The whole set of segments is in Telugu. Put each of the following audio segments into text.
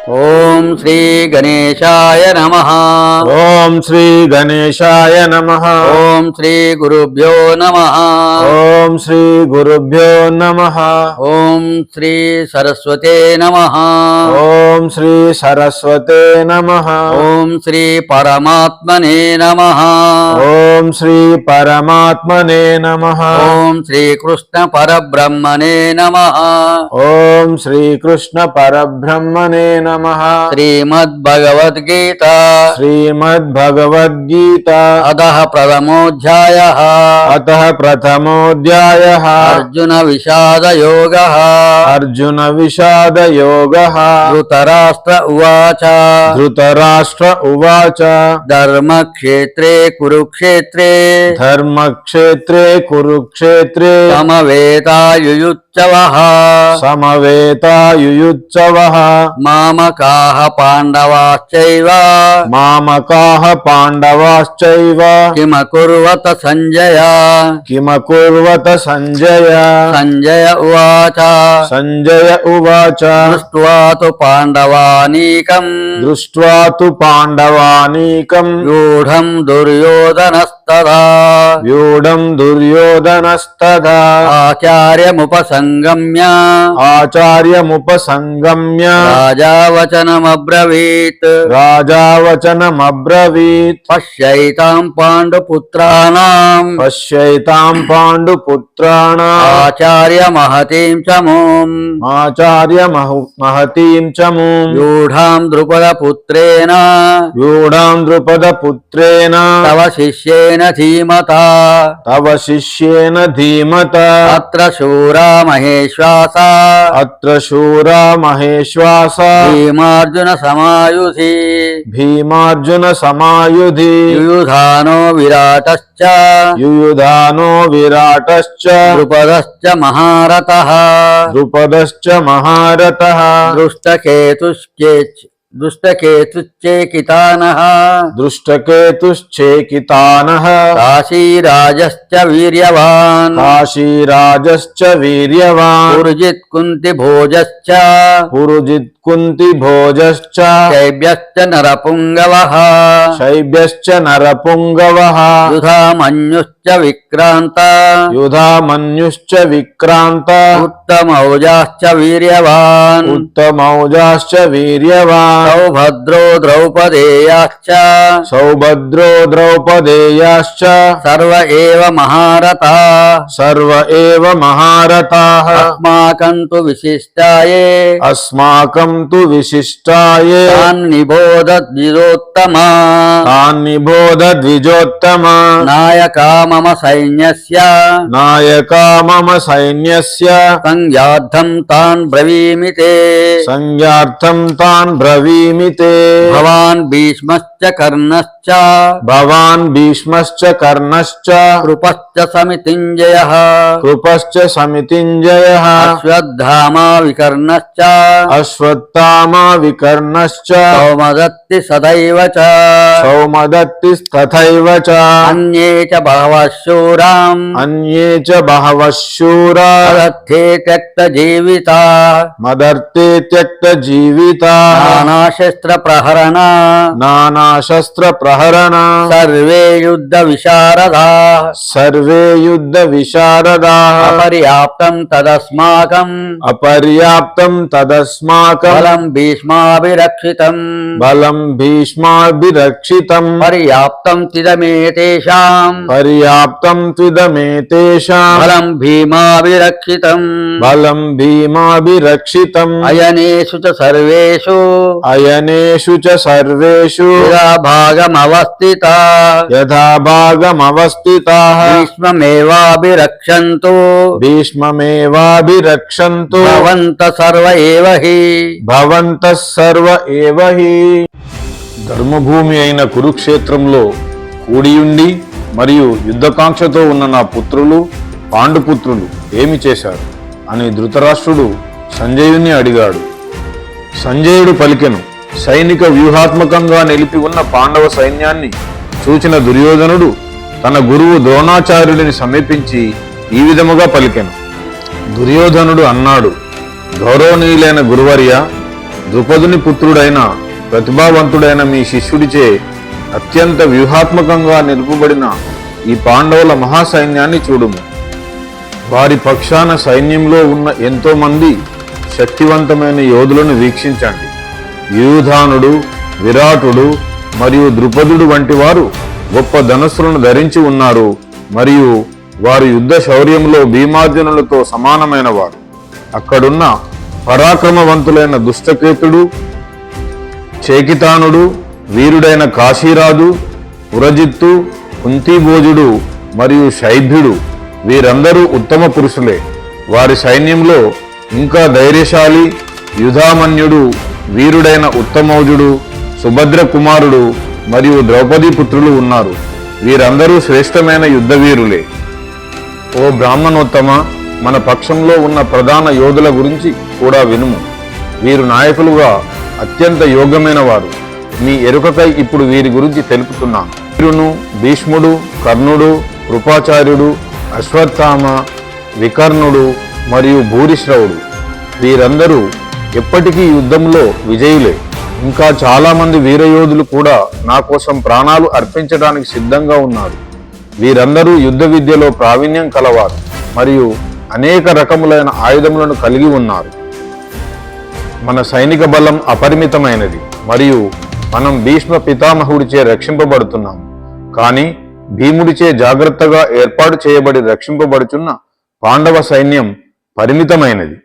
ఓం శ్రీ గణేశాయ నమః. ఓం శ్రీ గణేశాయ నమః. ఓం శ్రీ గురుభ్యో నమః. ఓం శ్రీ గురుభ్యో నమః. ఓం శ్రీ సరస్వతే నమః. ఓం శ్రీ సరస్వతే నమః. ఓం శ్రీ పరమాత్మనే నమః. ఓం శ్రీ పరమాత్మనే నమః. ఓం శ్రీ కృష్ణ పరబ్రహ్మణే నమః. ఓం శ్రీ కృష్ణ పరబ్రహ్మణే నమః. శ్రీమద్భగవద్గీత శ్రీమద్భగవద్గీత అథః ప్రథమోऽధ్యాయః. అతః ప్రథమోऽధ్యాయః. అర్జున విషాద యోగః. అర్జున విషాద యోగః. ధృతరాష్ట్ర ఉవాచ. ధృతరాష్ట్ర ఉవాచ. ధర్మక్షేత్రే కురుక్షేత్రే ధర్మక్షేత్రే కురుక్షేత్రే సమవేతాయుయుత్సవః. సమవేతాయుయుత్సవః. మామకాః పాండవాశ్చైవ మామకాః పాండవాశ్చైవ కిమకుర్వత సంజయ. కిమకుర్వత సంజయ. సంజయ ఉవాచ. సంజయ ఉవాచ. దృష్ట్వా తు పాండవానీకం దృష్ట్వా తు పాండవానీకం వ్యూఢం దుర్యోధనస్తదా. వ్యూఢం దుర్యోధనస్తదా. ఆచార్యముపసంగమ్య ఆచార్యముపసంగమ్య రాజావచనమబ్రవీత్. రాజావచనమబ్రవీత్. పశ్యైతాం పాండుపుత్రాణాం పశ్యైతాం పాండుపుత్రాణాం ఆచార్య మహతీం చమూం. ఆచార్య మహతీం చమూం. వ్యూఢాం ద్రుపదపుత్రేణ వ్యూఢాం ద్రుపదపుత్రేణ తవ శిష్యేన ధీమతా. తవ శిష్యేన ధీమత. అత్ర శూరా మహేశ్వాస అత్ర శూరా మహేశ్వాస. భీమార్జున సమాయుధి. భీమార్జున సమాయుధి. యుయుధానో విరాటశ్చ యుయుధానో విరాటశ్చ ద్రుపదశ్చ మహారథః. ద్రుపదశ్చ మహారథః. దృష్టకేతుశ్చేకితానః. దృష్టకేతుశ్చేకితానః. కాశీరాజశ్చ వీర్యవాన్. కాశీరాజశ్చ వీర్యవాన్. పురుజిత్ కుంతిభోజశ్చ పురుజిత్ కుంతిభోజశ్చ శైబ్యశ్చ నరపుంగవః. శైబ్యశ్చ నరపుంగవః. యుధామన్యుశ్చ విక్రాంత యుధామన్యుశ్చ విక్రాంత. ఉత్తమౌజాశ్చ వీర్యవాన్. ఉత్తమౌజాశ్చ వీర్యవాన్. సౌభద్రో ద్రౌపదేయాశ్చ సౌభద్రో ద్రౌపదేయాశ్చ సర్వ ఏవ మహారథా. సర్వ ఏవ మహారథాః. అస్మాకం తు విశిష్టాయే అస్మాకం తు విశిష్టాయే తాన్ నిబోధద్విజోత్తమా. తాన్ నిబోధ ద్విజోత్తమ. నాయకా మమ సైన్యస్య నాయకా మమ సైన్యస్య సంజ్ఞార్థం తాన్ బ్రవీమి తే. సంజ్ఞార్థం తాన్ బ్రవీమి తే. భవాన్ భీష్మశ్చ కర్ణశ్చ భవాన్ భీష్మశ్చ కర్ణశ్చ కృపశ్చ సమితింజయః. కృపశ్చ సమితింజయః. అశ్వత్థామా వికర్ణశ్చ అశ్వత్థామా వికర్ణశ్చ సౌమదత్తి సదైవ చ. సౌమదత్తిస్తథైవ చ. అన్యే చ బహవః శూరాం అన్యే చ బహవః శూరా తదర్థే త్యక్త జీవితా. మదర్థే త్యక్త జీవితా. నానాశస్త్ర ప్రహరణ నానాశస్త్ర ప్రహరణ. సర్వే యుద్ధ విశారదా. సర్వే యుద్ధ విశారదాః. అపర్యాప్తం తదస్మాకం అపర్యాప్తం తదస్మాకం బలం భీష్మాభిరక్షితం. బలం భీష్మాభిరక్షితం. పర్యాప్తం తిదమేతేషాం పర్యాప్తం త్విదమేతేషాం బలం భీమాభిరక్షితం. బలం భీమాభిరక్షితం. అయనేషు చ సర్వేషు అయనేషు చ సర్వేషు యథా భాగమవస్థితా. యథా భాగమవస్థితాః. భీష్మమేవాభిరక్షन्तు భీష్మమేవాభిరక్షन्तు భవంత సర్వ ఏవ హి. భవంతః సర్వ ఏవ హి. ధర్మభూమి అయిన కురుక్షేత్రంలో కూడియుండి మరియు యుద్ధకాంక్షతో ఉన్న నా పుత్రులు పాండుపుత్రులు ఏమి చేశారు అని ధృతరాష్ట్రుడు సంజయుని అడిగాడు. సంజయుడు పలికెను, సైనిక వ్యూహాత్మకంగా నిలిపి ఉన్న పాండవ సైన్యాన్ని చూచిన దుర్యోధనుడు తన గురువు ద్రోణాచార్యుడిని సమీపించి ఈ విధముగా పలికెను. దుర్యోధనుడు అన్నాడు, గౌరవనీయులైన గురువర్య, ద్రుపదుని పుత్రుడైన ప్రతిభావంతుడైన మీ శిష్యుడిచే అత్యంత వ్యూహాత్మకంగా నిలుపబడిన ఈ పాండవుల మహాసైన్యాన్ని చూడుము. వారి పక్షాన సైన్యంలో ఉన్న ఎంతో మంది శక్తివంతమైన యోధులను వీక్షించండి. యూధానుడు, విరాటుడు మరియు ద్రుపదుడు వంటి వారు గొప్ప ధనుస్సులను ధరించి ఉన్నారు మరియు వారు యుద్ధ శౌర్యంలో భీమార్జునులతో సమానమైన వారు. అక్కడున్న పరాక్రమవంతులైన దుష్టకేతుడు, చేకితానుడు, వీరుడైన కాశీరాజు, పురజిత్తు, కుంతిభోజుడు మరియు శైభ్యుడు వీరందరూ ఉత్తమ పురుషులే. వారి సైన్యంలో ఇంకా ధైర్యశాలి యుధామన్యుడు, వీరుడైన ఉత్తమౌజుడు, సుభద్ర కుమారుడు మరియు ద్రౌపదీ పుత్రులు ఉన్నారు. వీరందరూ శ్రేష్టమైన యుద్ధవీరులే. ఓ బ్రాహ్మణోత్తమ, మన పక్షంలో ఉన్న ప్రధాన యోధుల గురించి కూడా వినుము. వీరు నాయకులుగా అత్యంత యోగ్యమైన వారు. మీ ఎరుకకై ఇప్పుడు వీరి గురించి తెలుపుతున్నాను. వీరును, భీష్ముడు, కర్ణుడు, కృపాచార్యుడు, అశ్వత్థామ, వికర్ణుడు మరియు భూరిశ్రవుడు వీరందరూ ఎప్పటికీ యుద్ధంలో విజయులే. ఇంకా చాలా మంది వీరయోధులు కూడా నా కోసం ప్రాణాలు అర్పించడానికి సిద్ధంగా ఉన్నారు. వీరందరూ యుద్ధ విద్యలో ప్రావీణ్యం కలవారు మరియు అనేక రకములైన ఆయుధములను కలిగి ఉన్నారు. మన సైనిక బలం అపరిమితమైనది మరియు మనం భీష్మ పితామహుడిచే రక్షింపబడుతున్నాము. కానీ భీముడిచే జాగ్రత్తగా ఏర్పాటు చేయబడి రక్షింపబడుచున్న పాండవ సైన్యం పరిమితమైనది.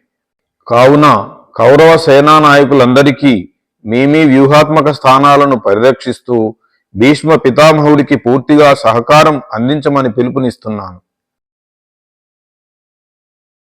కావున కౌరవ సేనా నాయకులందరికీ మీ వ్యూహాత్మక స్థానాలను పరిరక్షిస్తూ భీష్మ పితామహుడికి పూర్తిగా సహకారం అందించమని పిలుపునిస్తున్నాను.